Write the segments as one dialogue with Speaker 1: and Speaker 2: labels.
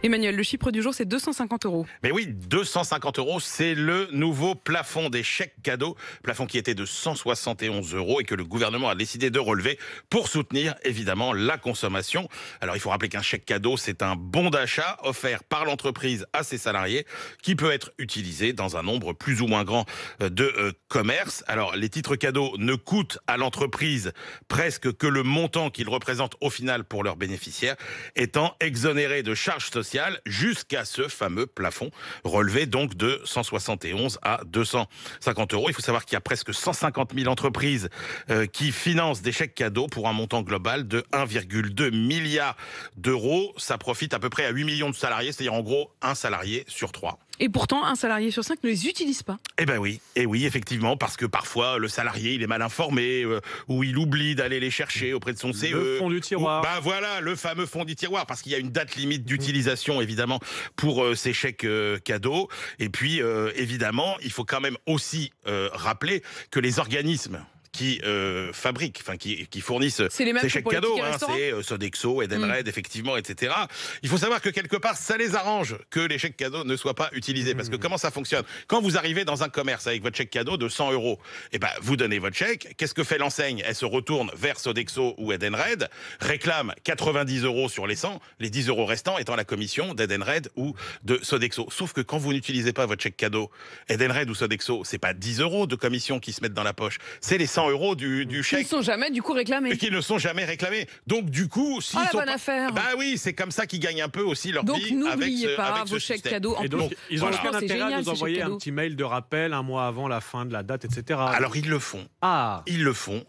Speaker 1: Emmanuel, le chiffre du jour, c'est 250 €.
Speaker 2: Mais oui, 250 €, c'est le nouveau plafond des chèques cadeaux. Plafond qui était de 171 € et que le gouvernement a décidé de relever pour soutenir évidemment la consommation. Alors il faut rappeler qu'un chèque cadeau, c'est un bon d'achat offert par l'entreprise à ses salariés qui peut être utilisé dans un nombre plus ou moins grand de commerces. Alors les titres cadeaux ne coûtent à l'entreprise presque que le montant qu'ils représentent au final pour leurs bénéficiaires, étant exonérés de charges sociales jusqu'à ce fameux plafond relevé donc de 171 à 250 €. Il faut savoir qu'il y a presque 150 000 entreprises qui financent des chèques cadeaux pour un montant global de 1,2 milliard d'euros. Ça profite à peu près à 8 millions de salariés, c'est-à-dire en gros un salarié sur 3.
Speaker 1: Et pourtant, un salarié sur 5 ne les utilise pas.
Speaker 2: Eh ben oui, et oui, effectivement, parce que parfois le salarié il est mal informé ou il oublie d'aller les chercher auprès de son CE.
Speaker 3: Le fond du tiroir.
Speaker 2: Ben voilà, le fameux fond du tiroir, parce qu'il y a une date limite d'utilisation évidemment pour ces chèques cadeaux. Et puis évidemment, il faut quand même aussi rappeler que les organismes qui fabriquent, enfin qui fournissent ces chèques cadeaux, c'est Sodexo, Edenred, effectivement, etc. Il faut savoir que quelque part, ça les arrange que les chèques cadeaux ne soient pas utilisés. Parce que comment ça fonctionne? Quand vous arrivez dans un commerce avec votre chèque cadeau de 100 €, eh ben, vous donnez votre chèque. Qu'est-ce que fait l'enseigne? Elle se retourne vers Sodexo ou Edenred, réclame 90 € sur les 100, les 10 € restants étant la commission d'Edenred ou de Sodexo. Sauf que quand vous n'utilisez pas votre chèque cadeau, Edenred ou Sodexo, c'est pas 10 € de commission qui se mettent dans la poche, c'est les 100 € du chèque.
Speaker 1: Ils ne sont jamais du coup réclamés.
Speaker 2: Qui ne sont jamais réclamés. Donc du coup, s'ils sont
Speaker 1: bonne affaire.
Speaker 2: Bah oui, c'est comme ça qu'ils gagnent un peu aussi leur vie.
Speaker 1: Donc n'oubliez pas vos chèques cadeaux.
Speaker 3: Et donc, ils ont aucun intérêt à nous envoyer un
Speaker 1: cadeaux.
Speaker 3: petit mail de rappel un mois avant la fin de la date, etc.
Speaker 2: Alors ils le font.
Speaker 3: Ah,
Speaker 2: ils le font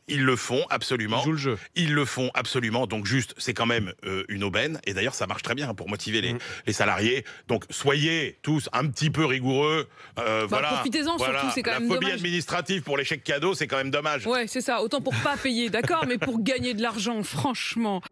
Speaker 2: absolument.
Speaker 3: Ils jouent le jeu.
Speaker 2: Ils le font absolument. Donc juste, c'est quand même une aubaine. Et d'ailleurs, ça marche très bien pour motiver les salariés. Donc soyez tous un petit peu rigoureux. Voilà.
Speaker 1: Profitez-en surtout, c'est quand même dommage.
Speaker 2: La phobie administrative pour les chèques cadeaux, c'est quand même dommage.
Speaker 1: Ouais, c'est ça. Autant pour pas payer, d'accord, mais pour gagner de l'argent, franchement.